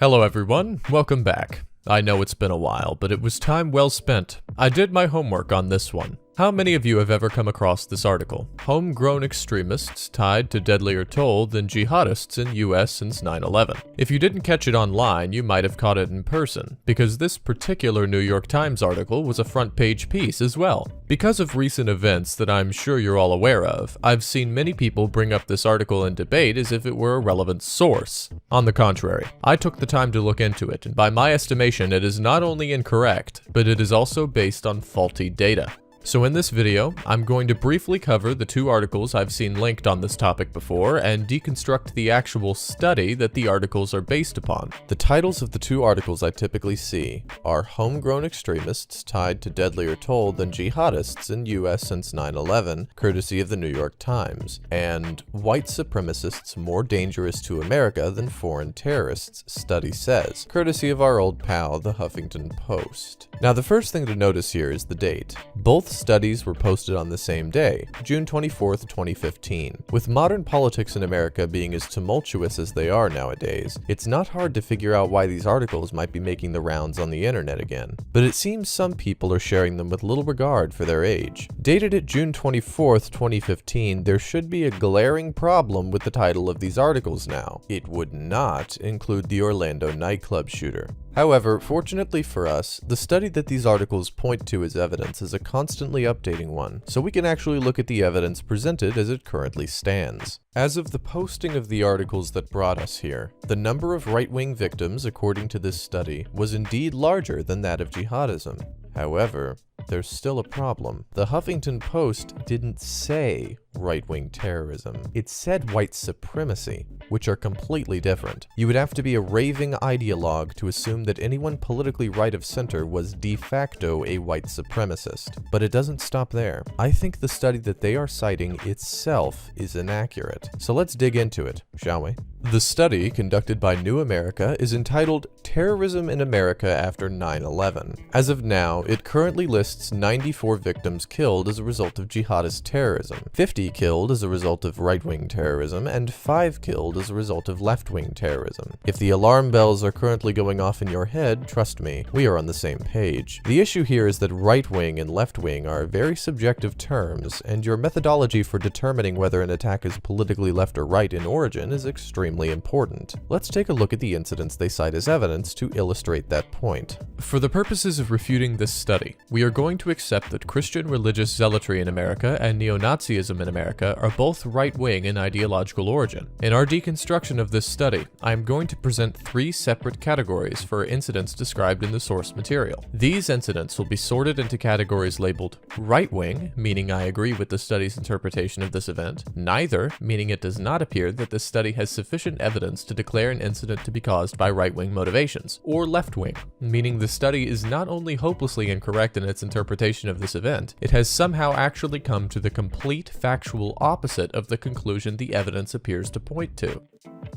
Hello everyone, welcome back. I know it's been a while, but it was time well spent. I did my homework on this one. How many of you have ever come across this article? Homegrown extremists tied to deadlier toll than jihadists in US since 9/11. If you didn't catch it online, you might have caught it in person, because this particular New York Times article was a front page piece as well. Because of recent events that I'm sure you're all aware of, I've seen many people bring up this article in debate as if it were a relevant source. On the contrary, I took the time to look into it, and by my estimation, it is not only incorrect, but it is also based on faulty data. So in this video, I'm going to briefly cover the two articles I've seen linked on this topic before and deconstruct the actual study that the articles are based upon. The titles of the two articles I typically see are Homegrown Extremists Tied to Deadlier Toll Than Jihadists in US Since 9/11, courtesy of the New York Times, and White Supremacists More Dangerous to America Than Foreign Terrorists, Study Says, courtesy of our old pal, the Huffington Post. Now the first thing to notice here is the date. Both studies were posted on the same day, June 24th, 2015. With modern politics in America being as tumultuous as they are nowadays, it's not hard to figure out why these articles might be making the rounds on the internet again. But it seems some people are sharing them with little regard for their age. Dated at June 24th, 2015, there should be a glaring problem with the title of these articles now. It would not include the Orlando nightclub shooter. However, fortunately for us, the study that these articles point to as evidence is a constantly updating one, so we can actually look at the evidence presented as it currently stands. As of the posting of the articles that brought us here, the number of right-wing victims, according to this study, was indeed larger than that of jihadism. However, there's still a problem. The Huffington Post didn't say right-wing terrorism. It said white supremacy, which are completely different. You would have to be a raving ideologue to assume that anyone politically right of center was de facto a white supremacist. But it doesn't stop there. I think the study that they are citing itself is inaccurate. So let's dig into it, shall we? The study, conducted by New America, is entitled Terrorism in America After 9/11. As of now, it currently lists 94 victims killed as a result of jihadist terrorism, 50 killed as a result of right-wing terrorism, and 5 killed as a result of left-wing terrorism. If the alarm bells are currently going off in your head, trust me, we are on the same page. The issue here is that right-wing and left-wing are very subjective terms, and your methodology for determining whether an attack is politically left or right in origin is extremely important. Let's take a look at the incidents they cite as evidence to illustrate that point. For the purposes of refuting this study, we are going to accept that Christian religious zealotry in America and neo-Nazism in America are both right-wing in ideological origin. In our deconstruction of this study, I am going to present 3 separate categories for incidents described in the source material. These incidents will be sorted into categories labeled right-wing, meaning I agree with the study's interpretation of this event, neither, meaning it does not appear that this study has sufficient evidence to declare an incident to be caused by right-wing motivations, or left-wing, meaning the study is not only hopelessly incorrect in its interpretation of this event, it has somehow actually come to the complete factual opposite of the conclusion the evidence appears to point to.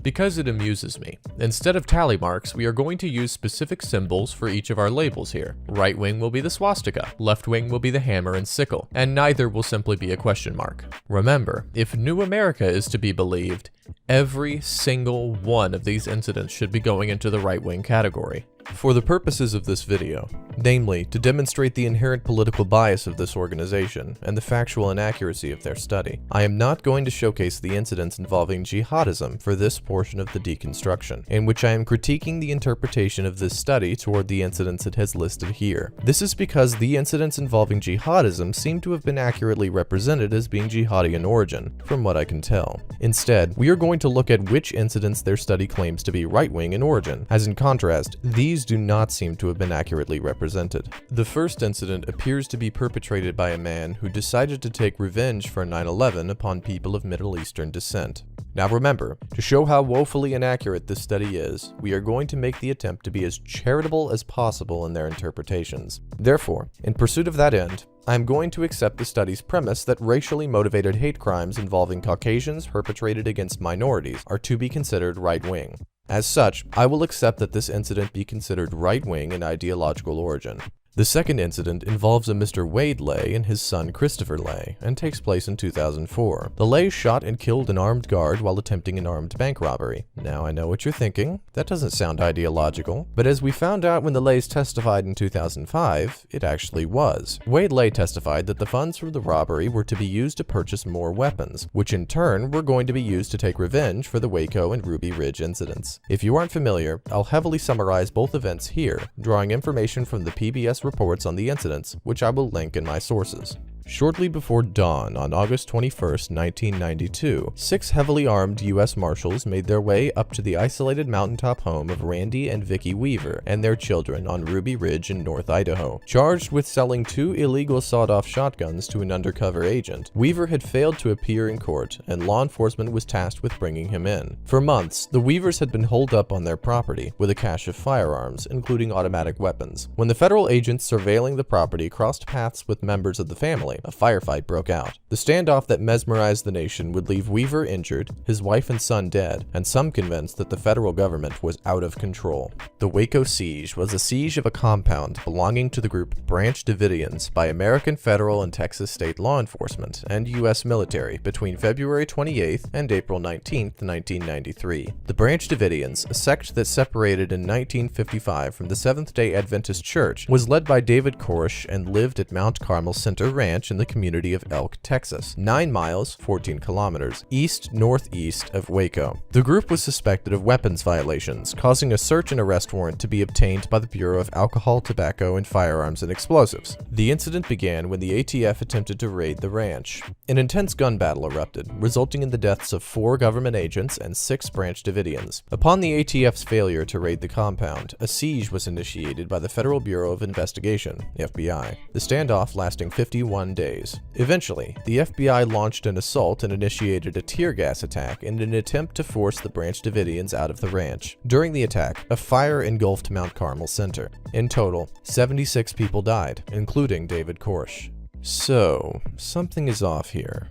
Because it amuses me, instead of tally marks, we are going to use specific symbols for each of our labels here. Right wing will be the swastika, left wing will be the hammer and sickle, and neither will simply be a question mark. Remember, if New America is to be believed, every single one of these incidents should be going into the right-wing category. For the purposes of this video, namely to demonstrate the inherent political bias of this organization and the factual inaccuracy of their study, I am not going to showcase the incidents involving jihadism for this portion of the deconstruction, in which I am critiquing the interpretation of this study toward the incidents it has listed here. This is because the incidents involving jihadism seem to have been accurately represented as being jihadi in origin, from what I can tell. Instead, we are going to look at which incidents their study claims to be right-wing in origin, as in contrast, these do not seem to have been accurately represented. The first incident appears to be perpetrated by a man who decided to take revenge for 9/11 upon people of Middle Eastern descent. Now remember, to show how woefully inaccurate this study is, we are going to make the attempt to be as charitable as possible in their interpretations. Therefore, in pursuit of that end, I am going to accept the study's premise that racially motivated hate crimes involving Caucasians perpetrated against minorities are to be considered right-wing. As such, I will accept that this incident be considered right-wing in ideological origin. The second incident involves a Mr. Wade Lay and his son Christopher Lay, and takes place in 2004. The Lays shot and killed an armed guard while attempting an armed bank robbery. Now I know what you're thinking, that doesn't sound ideological, but as we found out when the Lays testified in 2005, it actually was. Wade Lay testified that the funds from the robbery were to be used to purchase more weapons, which in turn were going to be used to take revenge for the Waco and Ruby Ridge incidents. If you aren't familiar, I'll heavily summarize both events here, drawing information from the PBS reports on the incidents, which I will link in my sources. Shortly before dawn on August 21, 1992, 6 heavily armed U.S. Marshals made their way up to the isolated mountaintop home of Randy and Vicki Weaver and their children on Ruby Ridge in North Idaho. Charged with selling 2 illegal sawed-off shotguns to an undercover agent, Weaver had failed to appear in court, and law enforcement was tasked with bringing him in. For months, the Weavers had been holed up on their property with a cache of firearms, including automatic weapons. When the federal agents surveilling the property crossed paths with members of the family, a firefight broke out. The standoff that mesmerized the nation would leave Weaver injured, his wife and son dead, and some convinced that the federal government was out of control. The Waco siege was a siege of a compound belonging to the group Branch Davidians by American federal and Texas state law enforcement and U.S. military between February 28th and April 19th, 1993. The Branch Davidians, a sect that separated in 1955 from the Seventh-day Adventist Church, was led by David Koresh and lived at Mount Carmel Center Ranch in the community of Elk, Texas, 9 miles, 14 kilometers, east-northeast of Waco. The group was suspected of weapons violations, causing a search and arrest warrant to be obtained by the Bureau of Alcohol, Tobacco, and Firearms and Explosives. The incident began when the ATF attempted to raid the ranch. An intense gun battle erupted, resulting in the deaths of 4 government agents and 6 Branch Davidians. Upon the ATF's failure to raid the compound, a siege was initiated by the Federal Bureau of Investigation, FBI. The standoff lasting 51 days. Eventually, the FBI launched an assault and initiated a tear gas attack in an attempt to force the Branch Davidians out of the ranch. During the attack, a fire engulfed Mount Carmel Center. In total, 76 people died, including David Koresh. So, something is off here.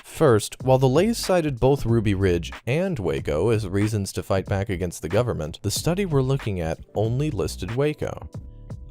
First, while the Lays cited both Ruby Ridge and Waco as reasons to fight back against the government, the study we're looking at only listed Waco.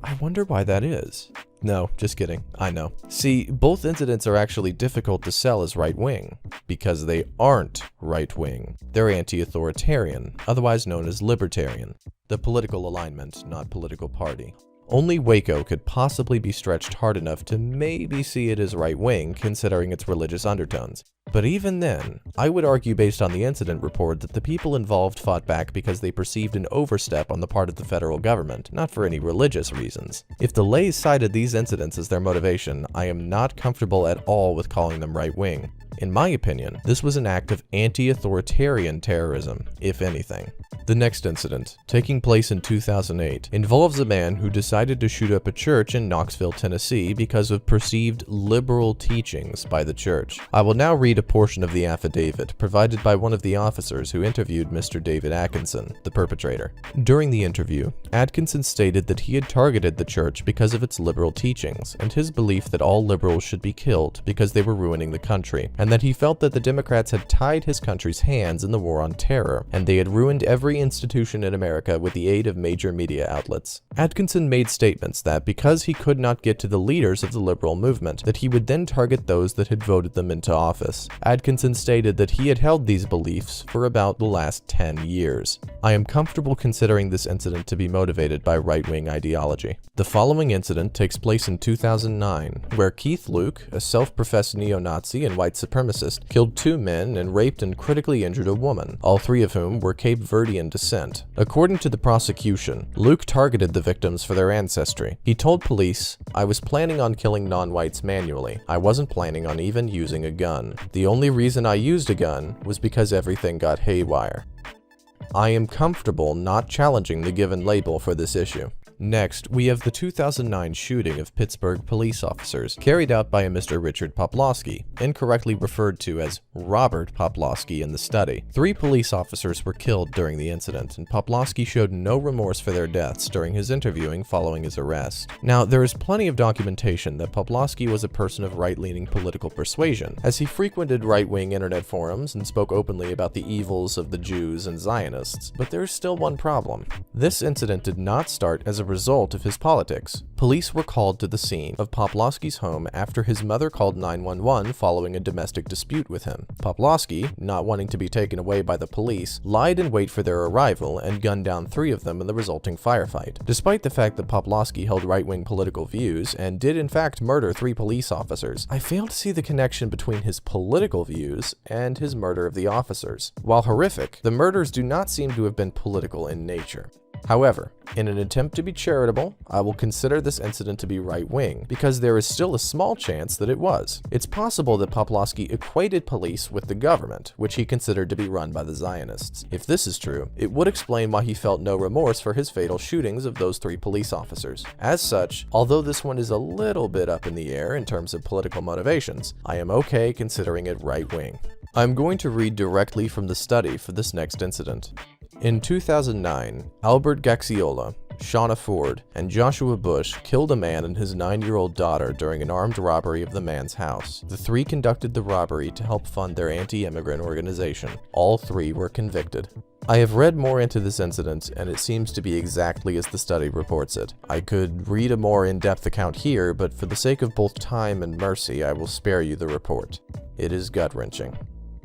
I wonder why that is. No, just kidding. I know. See, both incidents are actually difficult to sell as right-wing, because they aren't right-wing. They're anti-authoritarian, otherwise known as libertarian. The political alignment, not political party. Only Waco could possibly be stretched hard enough to maybe see it as right-wing, considering its religious undertones. But even then, I would argue based on the incident report that the people involved fought back because they perceived an overstep on the part of the federal government, not for any religious reasons. If the Lays cited these incidents as their motivation, I am not comfortable at all with calling them right-wing. In my opinion, this was an act of anti-authoritarian terrorism, if anything. The next incident, taking place in 2008, involves a man who decided to shoot up a church in Knoxville, Tennessee because of perceived liberal teachings by the church. I will now read a portion of the affidavit provided by one of the officers who interviewed Mr. David Atkinson, the perpetrator. During the interview, Atkinson stated that he had targeted the church because of its liberal teachings and his belief that all liberals should be killed because they were ruining the country, and that he felt that the Democrats had tied his country's hands in the war on terror, and they had ruined every institution in America with the aid of major media outlets. Atkinson made statements that because he could not get to the leaders of the liberal movement, that he would then target those that had voted them into office. Atkinson stated that he had held these beliefs for about the last 10 years. I am comfortable considering this incident to be motivated by right-wing ideology. The following incident takes place in 2009, where Keith Luke, a self-professed neo-Nazi and white supremacist, killed 2 men and raped and critically injured a woman, all 3 of whom were Cape Verdean descent. According to the prosecution, Luke targeted the victims for their ancestry. He told police, "I was planning on killing non-whites manually. I wasn't planning on even using a gun. The only reason I used a gun was because everything got haywire." I am comfortable not challenging the given label for this issue. Next, we have the 2009 shooting of Pittsburgh police officers, carried out by a Mr. Richard Poplawski, incorrectly referred to as Robert Poplawski in the study. 3 police officers were killed during the incident, and Poplawski showed no remorse for their deaths during his interviewing following his arrest. Now, there is plenty of documentation that Poplawski was a person of right-leaning political persuasion, as he frequented right-wing internet forums and spoke openly about the evils of the Jews and Zionists. But there is still one problem. This incident did not start as a result of his politics. Police were called to the scene of Poplawski's home after his mother called 911 following a domestic dispute with him. Poplawski, not wanting to be taken away by the police, lied in wait for their arrival and gunned down 3 of them in the resulting firefight. Despite the fact that Poplawski held right-wing political views and did in fact murder 3 police officers, I fail to see the connection between his political views and his murder of the officers. While horrific, the murders do not seem to have been political in nature. However, in an attempt to be charitable, I will consider this incident to be right-wing, because there is still a small chance that it was. It's possible that Poplawski equated police with the government, which he considered to be run by the Zionists. If this is true, it would explain why he felt no remorse for his fatal shootings of those 3 police officers. As such, although this one is a little bit up in the air in terms of political motivations, I am okay considering it right-wing. I'm going to read directly from the study for this next incident. In 2009, Albert Gaxiola, Shauna Ford, and Joshua Bush killed a man and his 9-year-old daughter during an armed robbery of the man's house. The 3 conducted the robbery to help fund their anti-immigrant organization. All 3 were convicted. I have read more into this incident, and it seems to be exactly as the study reports it. I could read a more in-depth account here, but for the sake of both time and mercy, I will spare you the report. It is gut-wrenching.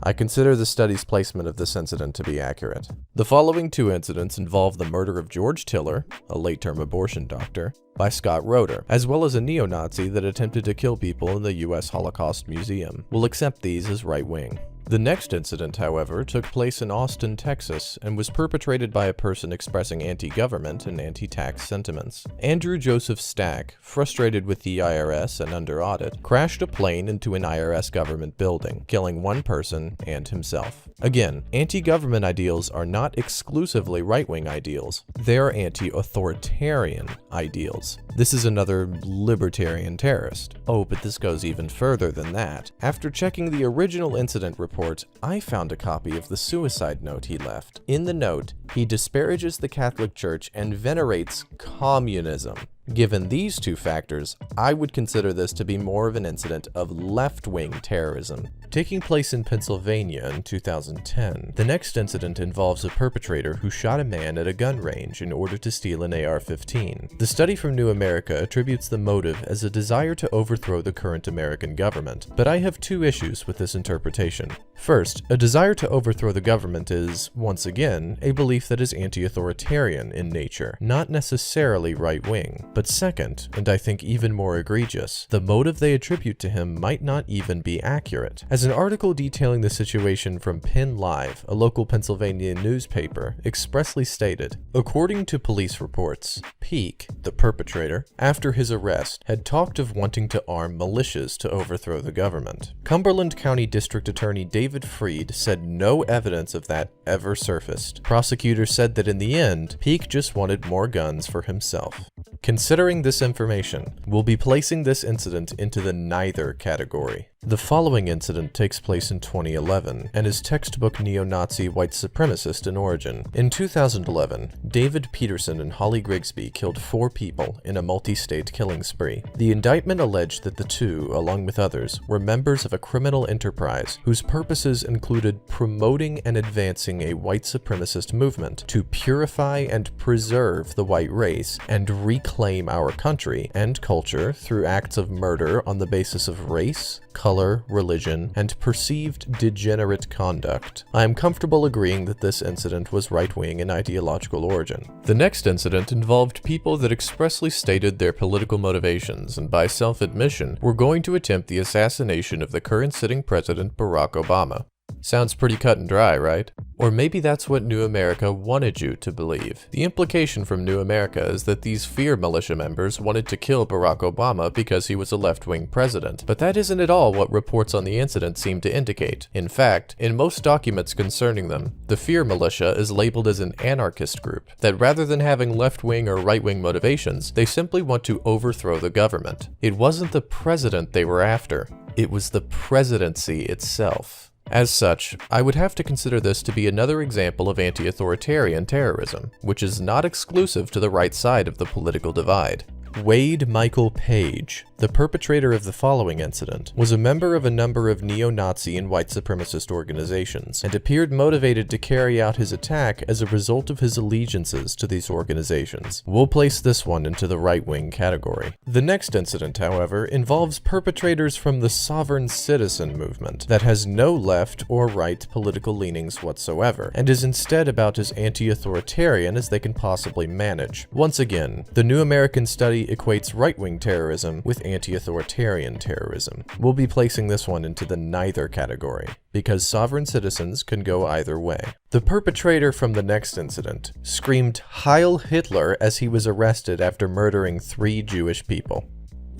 I consider the study's placement of this incident to be accurate. The following 2 incidents involve the murder of George Tiller, a late-term abortion doctor, by Scott Roeder, as well as a neo-Nazi that attempted to kill people in the U.S. Holocaust Museum. We'll accept these as right-wing. The next incident, however, took place in Austin, Texas, and was perpetrated by a person expressing anti-government and anti-tax sentiments. Andrew Joseph Stack, frustrated with the IRS and under audit, crashed a plane into an IRS government building, killing 1 person and himself. Again, anti-government ideals are not exclusively right-wing ideals. They are anti-authoritarian ideals. This is another libertarian terrorist. Oh, but this goes even further than that. After checking the original incident report, I found a copy of the suicide note he left. In the note, he disparages the Catholic Church and venerates communism. Given these 2 factors, I would consider this to be more of an incident of left-wing terrorism. Taking place in Pennsylvania in 2010, the next incident involves a perpetrator who shot a man at a gun range in order to steal an AR-15. The study from New America attributes the motive as a desire to overthrow the current American government, but I have 2 issues with this interpretation. First, a desire to overthrow the government is, once again, a belief that is anti-authoritarian in nature, not necessarily right-wing. But second, and I think even more egregious, the motive they attribute to him might not even be accurate. As an article detailing the situation from Penn Live, a local Pennsylvania newspaper, expressly stated, according to police reports, Peake, the perpetrator, after his arrest, had talked of wanting to arm militias to overthrow the government. Cumberland County District Attorney David Freed said no evidence of that ever surfaced. Prosecutors said that in the end, Peake just wanted more guns for himself. Considering this information, we'll be placing this incident into the neither category. The following incident takes place in 2011 and is textbook neo-Nazi white supremacist in origin. In 2011, David Peterson and Holly Grigsby killed 4 people in a multi-state killing spree. The indictment alleged that the 2, along with others, were members of a criminal enterprise whose purposes included promoting and advancing a white supremacist movement to purify and preserve the white race and reclaim our country and culture through acts of murder on the basis of race, color, religion, and perceived degenerate conduct. I am comfortable agreeing that this incident was right-wing in ideological origin. The next incident involved people that expressly stated their political motivations and by self-admission were going to attempt the assassination of the current sitting president Barack Obama. Sounds pretty cut and dry, right? Or maybe that's what New America wanted you to believe. The implication from New America is that these fear militia members wanted to kill Barack Obama because he was a left-wing president, but that isn't at all what reports on the incident seem to indicate. In fact, in most documents concerning them, the fear militia is labeled as an anarchist group, that rather than having left-wing or right-wing motivations, they simply want to overthrow the government. It wasn't the president they were after, it was the presidency itself. As such, I would have to consider this to be another example of anti-authoritarian terrorism, which is not exclusive to the right side of the political divide. Wade Michael Page, the perpetrator of the following incident, was a member of a number of neo-Nazi and white supremacist organizations, and appeared motivated to carry out his attack as a result of his allegiances to these organizations. We'll place this one into the right-wing category. The next incident, however, involves perpetrators from the sovereign citizen movement that has no left or right political leanings whatsoever, and is instead about as anti-authoritarian as they can possibly manage. Once again, the New American Study equates right-wing terrorism with anti-authoritarian terrorism. We'll be placing this one into the neither category, because sovereign citizens can go either way. The perpetrator from the next incident screamed "Heil Hitler" as he was arrested after murdering 3 Jewish people.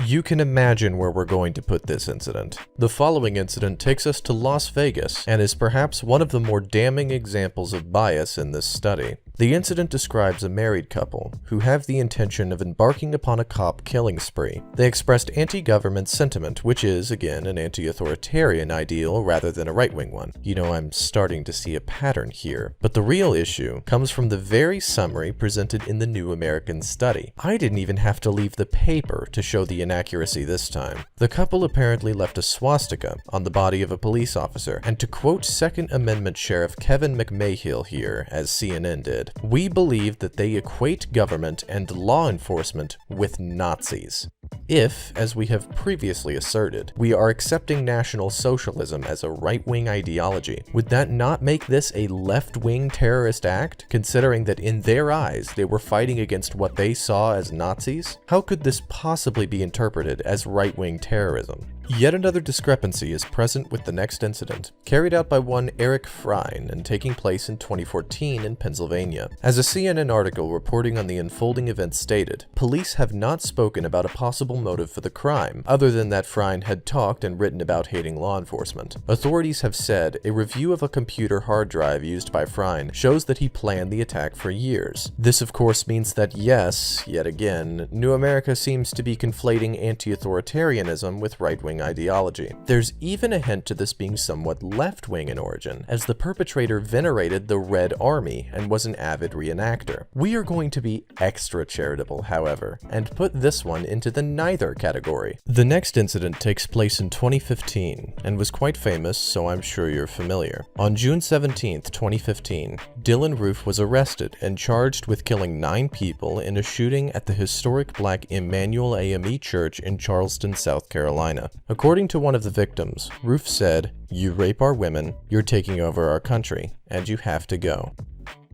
You can imagine where we're going to put this incident. The following incident takes us to Las Vegas and is perhaps one of the more damning examples of bias in this study. The incident describes a married couple who have the intention of embarking upon a cop killing spree. They expressed anti-government sentiment, which is, again, an anti-authoritarian ideal rather than a right-wing one. You know, I'm starting to see a pattern here. But the real issue comes from the very summary presented in the New American Study. I didn't even have to leave the paper to show the inaccuracy this time. The couple apparently left a swastika on the body of a police officer, and to quote Second Amendment Sheriff Kevin McMahill here, as CNN did, "We believe that they equate government and law enforcement with Nazis." If, as we have previously asserted, we are accepting National Socialism as a right-wing ideology, would that not make this a left-wing terrorist act, considering that in their eyes they were fighting against what they saw as Nazis? How could this possibly be interpreted as right-wing terrorism? Yet another discrepancy is present with the next incident, carried out by one Eric Frein and taking place in 2014 in Pennsylvania. As a CNN article reporting on the unfolding events stated, police have not spoken about a possible motive for the crime, other than that Frein had talked and written about hating law enforcement. Authorities have said a review of a computer hard drive used by Frein shows that he planned the attack for years. This of course means that yes, yet again, New America seems to be conflating anti-authoritarianism with right-wing ideology. There's even a hint to this being somewhat left-wing in origin, as the perpetrator venerated the Red Army and was an avid reenactor. We are going to be extra charitable, however, and put this one into the neither category. The next incident takes place in 2015 and was quite famous, so I'm sure you're familiar. On June 17th, 2015, Dylan Roof was arrested and charged with killing 9 people in a shooting at the historic Black Emmanuel AME Church in Charleston, South Carolina. According to one of the victims, Roof said, "You rape our women, you're taking over our country, and you have to go."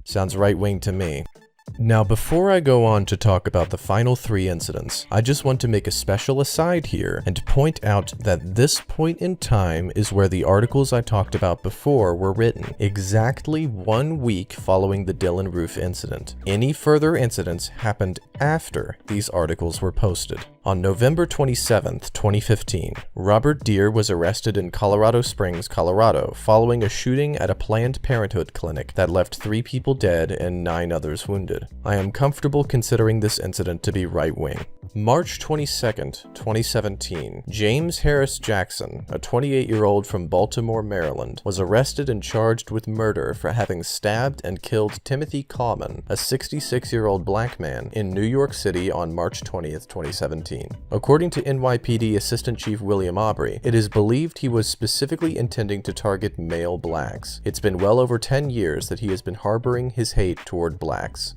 Sounds right-wing to me. Now, before I go on to talk about the final 3 incidents, I just want to make a special aside here and point out that this point in time is where the articles I talked about before were written, exactly 1 week following the Dylan Roof incident. Any further incidents happened after these articles were posted. On November 27th, 2015, Robert Deere was arrested in Colorado Springs, Colorado, following a shooting at a Planned Parenthood clinic that left 3 people dead and 9 others wounded. I am comfortable considering this incident to be right-wing. March 22nd, 2017, James Harris Jackson, a 28-year-old from Baltimore, Maryland, was arrested and charged with murder for having stabbed and killed Timothy Coleman, a 66-year-old black man, in New York City on March 20th, 2017. According to NYPD Assistant Chief William Aubrey, it is believed he was specifically intending to target male blacks. It's been well over 10 years that he has been harboring his hate toward blacks.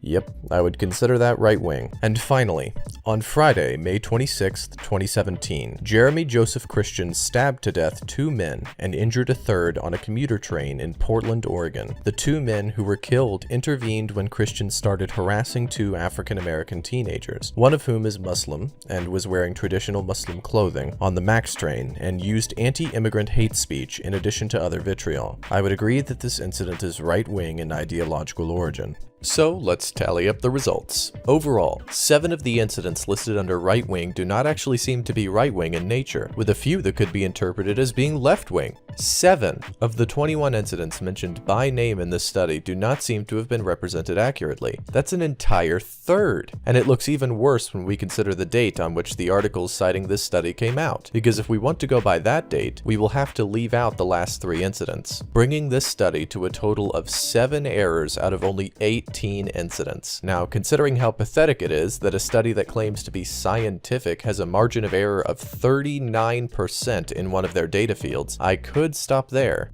Yep, I would consider that right-wing. And finally, on Friday, May 26, 2017, Jeremy Joseph Christian stabbed to death 2 men and injured a third on a commuter train in Portland, Oregon. The 2 men who were killed intervened when Christian started harassing 2 African-American teenagers, one of whom is Muslim and was wearing traditional Muslim clothing, on the MAX train and used anti-immigrant hate speech in addition to other vitriol. I would agree that this incident is right-wing in ideological origin. So let's tally up the results. Overall, 7 of the incidents listed under right-wing do not actually seem to be right-wing in nature, with a few that could be interpreted as being left-wing. 7 of the 21 incidents mentioned by name in this study do not seem to have been represented accurately. That's an entire third. And it looks even worse when we consider the date on which the articles citing this study came out, because if we want to go by that date, we will have to leave out the last 3 incidents, bringing this study to a total of 7 errors out of only 18 incidents. Now, considering how pathetic it is that a study that claims to be scientific has a margin of error of 39% in one of their data fields, I could stop there,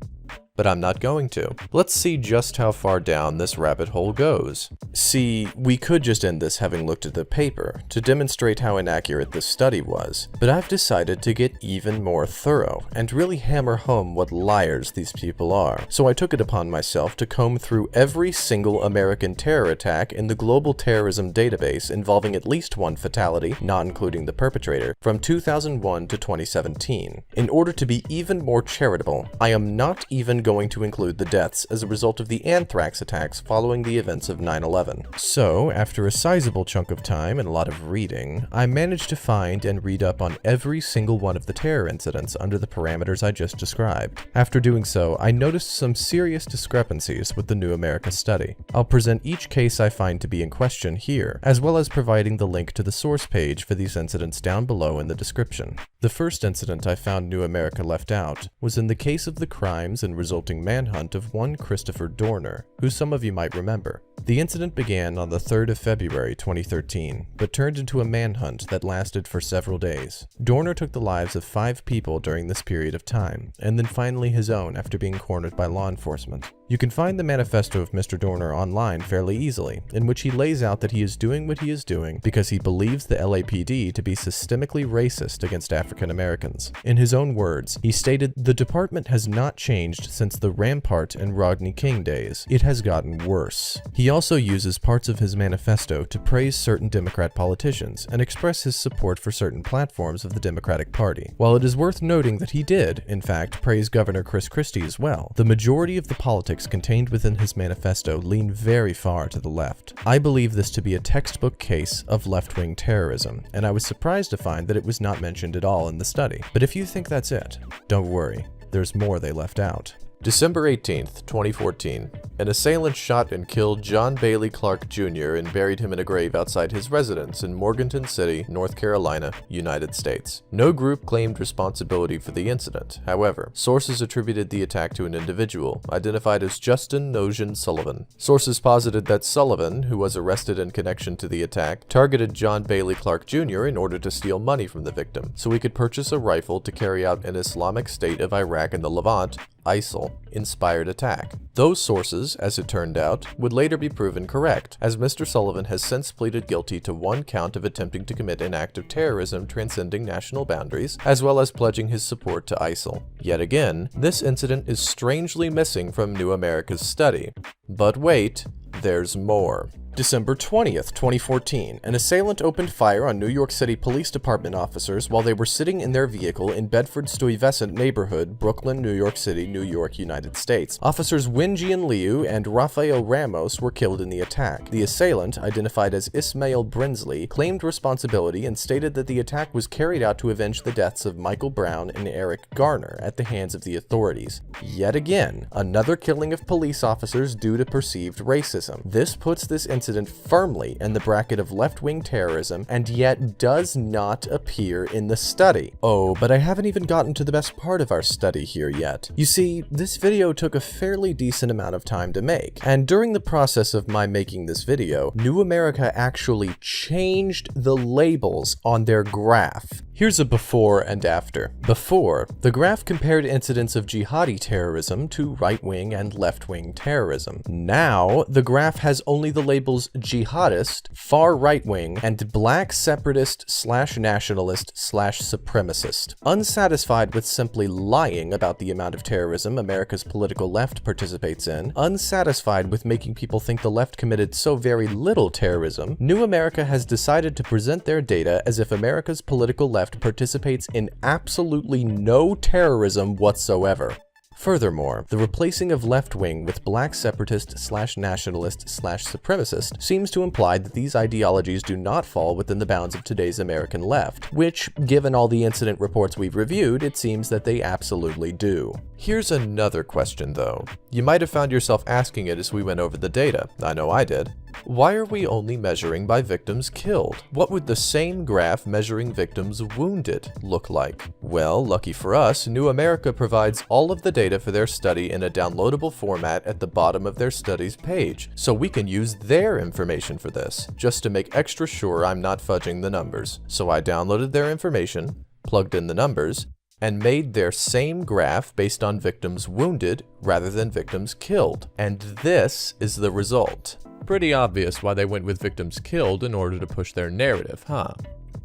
but I'm not going to. Let's see just how far down this rabbit hole goes. See, we could just end this having looked at the paper to demonstrate how inaccurate this study was, but I've decided to get even more thorough and really hammer home what liars these people are. So I took it upon myself to comb through every single American terror attack in the global terrorism database involving at least one fatality, not including the perpetrator, from 2001 to 2017. In order to be even more charitable, I am not even going to include the deaths as a result of the anthrax attacks following the events of 9/11. So, after a sizable chunk of time and a lot of reading, I managed to find and read up on every single one of the terror incidents under the parameters I just described. After doing so, I noticed some serious discrepancies with the New America study. I'll present each case I find to be in question here, as well as providing the link to the source page for these incidents down below in the description. The first incident I found New America left out was in the case of the crimes and resulting manhunt of one Christopher Dorner, who some of you might remember. The incident began on the 3rd of February 2013, but turned into a manhunt that lasted for several days. Dorner took the lives of 5 people during this period of time, and then finally his own after being cornered by law enforcement. You can find the manifesto of Mr. Dorner online fairly easily, in which he lays out that he is doing what he is doing because he believes the LAPD to be systemically racist against African Americans. In his own words, he stated, "The department has not changed since the Rampart and Rodney King days. It has gotten worse." He also uses parts of his manifesto to praise certain Democrat politicians and express his support for certain platforms of the Democratic Party. While it is worth noting that he did, in fact, praise Governor Chris Christie as well, the majority of the politics contained within his manifesto lean very far to the left. I believe this to be a textbook case of left-wing terrorism, and I was surprised to find that it was not mentioned at all in the study. But if you think that's it, don't worry, there's more they left out. December 18th, 2014. An assailant shot and killed John Bailey Clark Jr. and buried him in a grave outside his residence in Morganton City, North Carolina, United States. No group claimed responsibility for the incident. However, sources attributed the attack to an individual, identified as Justin Nosian Sullivan. Sources posited that Sullivan, who was arrested in connection to the attack, targeted John Bailey Clark Jr. in order to steal money from the victim, so he could purchase a rifle to carry out an Islamic State of Iraq and the Levant, ISIL-inspired attack. Those sources, as it turned out, would later be proven correct, as Mr. Sullivan has since pleaded guilty to 1 count of attempting to commit an act of terrorism transcending national boundaries, as well as pledging his support to ISIL. Yet again, this incident is strangely missing from New America's study. But wait, there's more. December 20th, 2014, an assailant opened fire on New York City Police Department officers while they were sitting in their vehicle in Bedford-Stuyvesant neighborhood, Brooklyn, New York City, New York, United States. Officers Wenjian Liu and Rafael Ramos were killed in the attack. The assailant, identified as Ismail Brinsley, claimed responsibility and stated that the attack was carried out to avenge the deaths of Michael Brown and Eric Garner at the hands of the authorities. Yet again, another killing of police officers due to perceived racism. This puts this incident firmly in the bracket of left-wing terrorism, and yet does not appear in the study. Oh, but I haven't even gotten to the best part of our study here yet. You see, this video took a fairly decent amount of time to make, and during the process of my making this video, New America actually changed the labels on their graph. Here's a before and after. Before, the graph compared incidents of jihadi terrorism to right-wing and left-wing terrorism. Now, the graph has only the labels jihadist, far right-wing, and black separatist/nationalist/supremacist. Unsatisfied with simply lying about the amount of terrorism America's political left participates in, unsatisfied with making people think the left committed so very little terrorism, New America has decided to present their data as if America's political left participates in absolutely no terrorism whatsoever. Furthermore, the replacing of left-wing with black separatist/nationalist/supremacist seems to imply that these ideologies do not fall within the bounds of today's American left, which, given all the incident reports we've reviewed, it seems that they absolutely do. Here's another question though. You might have found yourself asking it as we went over the data. I know I did. Why are we only measuring by victims killed? What would the same graph measuring victims wounded look like? Well, lucky for us, New America provides all of the data for their study in a downloadable format at the bottom of their studies page, so we can use their information for this, just to make extra sure I'm not fudging the numbers. So I downloaded their information, plugged in the numbers, and made their same graph based on victims wounded rather than victims killed. And this is the result. Pretty obvious why they went with victims killed in order to push their narrative, huh?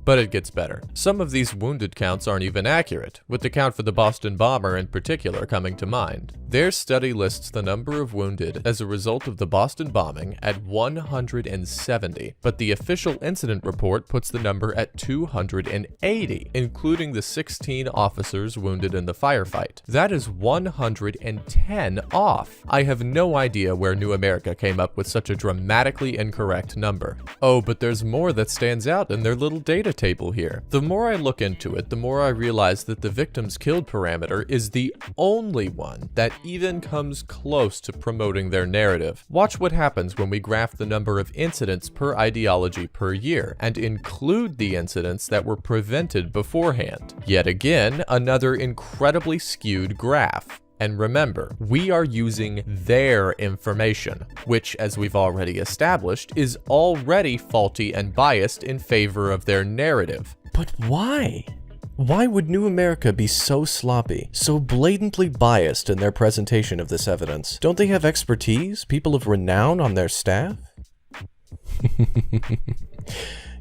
But it gets better. Some of these wounded counts aren't even accurate, with the count for the Boston bomber in particular coming to mind. Their study lists the number of wounded as a result of the Boston bombing at 170, but the official incident report puts the number at 280, including the 16 officers wounded in the firefight. That is 110 off. I have no idea where New America came up with such a dramatically incorrect number. Oh, but there's more that stands out in their little data table here. The more I look into it, the more I realize that the victims killed parameter is the only one that even comes close to promoting their narrative. Watch what happens when we graph the number of incidents per ideology per year and include the incidents that were prevented beforehand. Yet again, another incredibly skewed graph. And remember, we are using their information, which, as we've already established, is already faulty and biased in favor of their narrative. But why? Why would New America be so sloppy, so blatantly biased in their presentation of this evidence? Don't they have expertise, people of renown on their staff?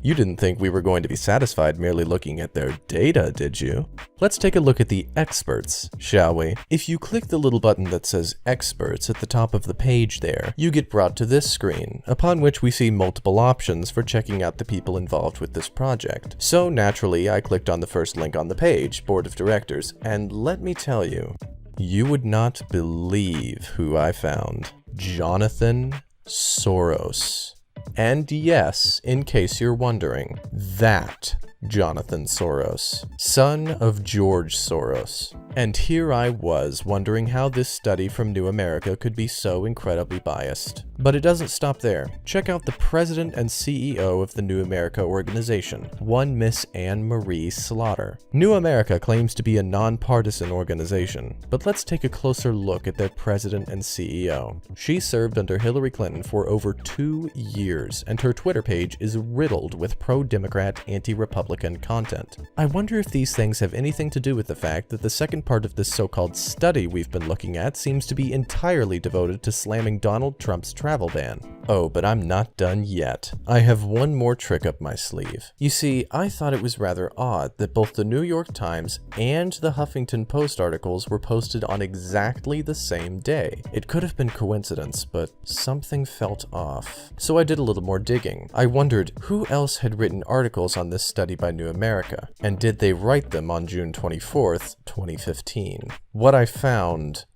You didn't think we were going to be satisfied merely looking at their data, did you? Let's take a look at the experts, shall we? If you click the little button that says experts at the top of the page there, you get brought to this screen, upon which we see multiple options for checking out the people involved with this project. So naturally, I clicked on the first link on the page, Board of Directors, and let me tell you, you would not believe who I found. Jonathan Soros. And yes, in case you're wondering, that Jonathan Soros, son of George Soros. And here I was wondering how this study from New America could be so incredibly biased. But it doesn't stop there. Check out the president and CEO of the New America organization, one Miss Anne Marie Slaughter. New America claims to be a nonpartisan organization, but let's take a closer look at their president and CEO. She served under Hillary Clinton for over 2 years, and her Twitter page is riddled with pro-Democrat, anti-Republican content. I wonder if these things have anything to do with the fact that the second part of this so-called study we've been looking at seems to be entirely devoted to slamming Donald Trump's travel ban. Oh, but I'm not done yet. I have one more trick up my sleeve. You see, I thought it was rather odd that both the New York Times and the Huffington Post articles were posted on exactly the same day. It could have been coincidence, but something felt off. So I did a little more digging. I wondered who else had written articles on this study by New America, and did they write them on June 24th, 2015? What I found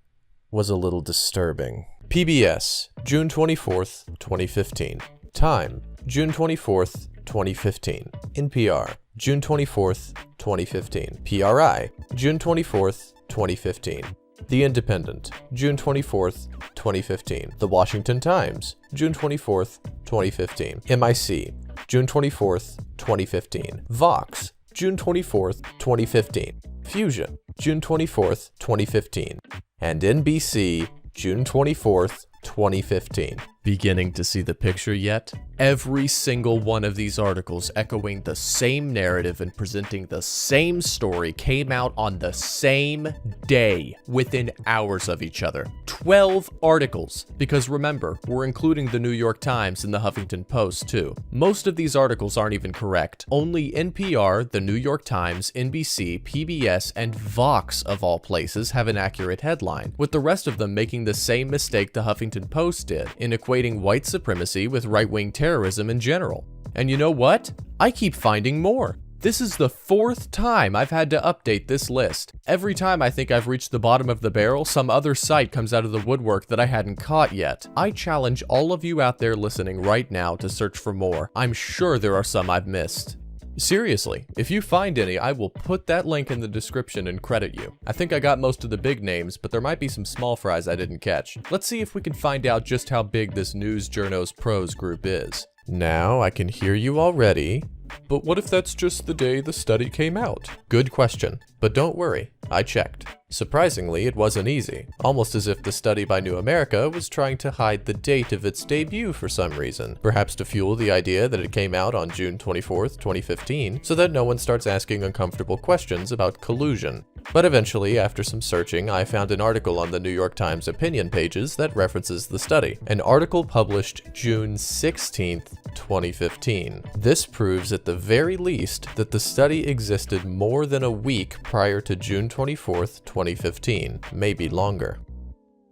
was a little disturbing. PBS, June 24th, 2015. Time, June 24th, 2015. NPR, June 24th, 2015. PRI, June 24th, 2015. The Independent, June 24th, 2015. The Washington Times, June 24th, 2015. MIC, June 24th, 2015. Vox, June 24th, 2015. Fusion, June 24th, 2015. And NBC, June 24th, 2015. Beginning to see the picture yet? Every single one of these articles echoing the same narrative and presenting the same story came out on the same day, within hours of each other. 12 articles, because remember, we're including the New York Times and the Huffington Post too. Most of these articles aren't even correct. Only NPR, the New York Times, NBC, PBS, and Vox, of all places, have an accurate headline, with the rest of them making the same mistake the Huffington Post did in equating white supremacy with right-wing terrorism in general. And you know what? I keep finding more. This is the 4th time I've had to update this list. Every time I think I've reached the bottom of the barrel, some other site comes out of the woodwork that I hadn't caught yet. I challenge all of you out there listening right now to search for more. I'm sure there are some I've missed. Seriously, if you find any, I will put that link in the description and credit you. I think I got most of the big names, but there might be some small fries I didn't catch. Let's see if we can find out just how big this News Journos Pros group is. Now I can hear you already. But what if that's just the day the study came out? Good question, but don't worry, I checked. Surprisingly, it wasn't easy, almost as if the study by New America was trying to hide the date of its debut for some reason, perhaps to fuel the idea that it came out on June 24th, 2015, so that no one starts asking uncomfortable questions about collusion. But eventually, after some searching, I found an article on the New York Times opinion pages that references the study. An article published June 16th, 2015. This proves at the very least that the study existed more than a week prior to June 24th, 2015, maybe longer.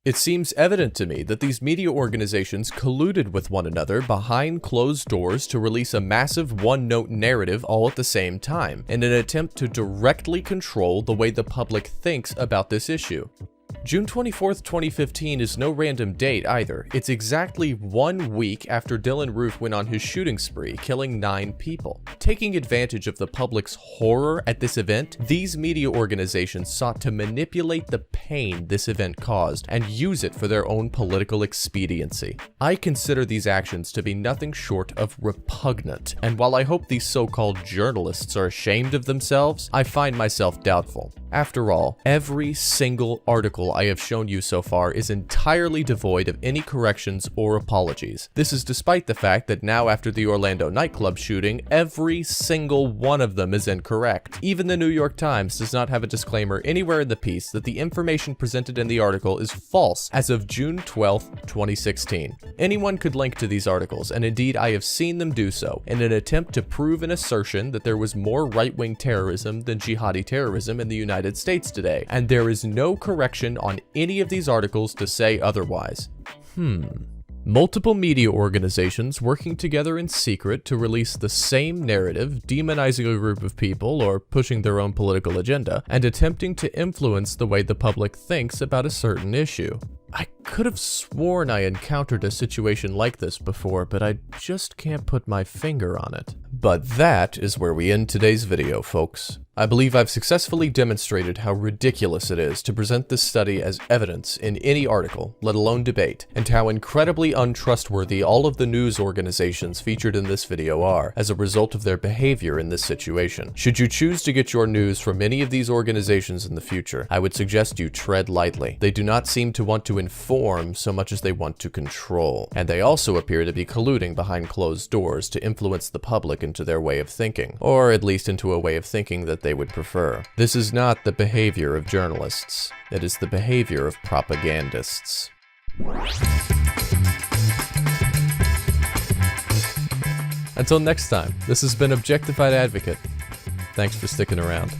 It seems evident to me that these media organizations colluded with one another behind closed doors to release a massive one-note narrative all at the same time, in an attempt to directly control the way the public thinks about this issue. June 24th, 2015 is no random date either. It's exactly 1 week after Dylan Roof went on his shooting spree, killing 9 people. Taking advantage of the public's horror at this event, these media organizations sought to manipulate the pain this event caused and use it for their own political expediency. I consider these actions to be nothing short of repugnant, and while I hope these so-called journalists are ashamed of themselves, I find myself doubtful. After all, every single article I have shown you so far is entirely devoid of any corrections or apologies. This is despite the fact that now after the Orlando nightclub shooting, every single one of them is incorrect. Even the New York Times does not have a disclaimer anywhere in the piece that the information presented in the article is false as of June 12th, 2016. Anyone could link to these articles, and indeed I have seen them do so, in an attempt to prove an assertion that there was more right-wing terrorism than jihadi terrorism in the United States today, and there is no correction on any of these articles to say otherwise. Multiple media organizations working together in secret to release the same narrative, demonizing a group of people or pushing their own political agenda, and attempting to influence the way the public thinks about a certain issue. I could have sworn I encountered a situation like this before, but I just can't put my finger on it. But that is where we end today's video, folks. I believe I've successfully demonstrated how ridiculous it is to present this study as evidence in any article, let alone debate, and how incredibly untrustworthy all of the news organizations featured in this video are as a result of their behavior in this situation. Should you choose to get your news from any of these organizations in the future, I would suggest you tread lightly. They do not seem to want to inform so much as they want to control, and they also appear to be colluding behind closed doors to influence the public into their way of thinking, or at least into a way of thinking that they would prefer. This is not the behavior of journalists. It is the behavior of propagandists. Until next time, this has been Objectified Advocate. Thanks for sticking around.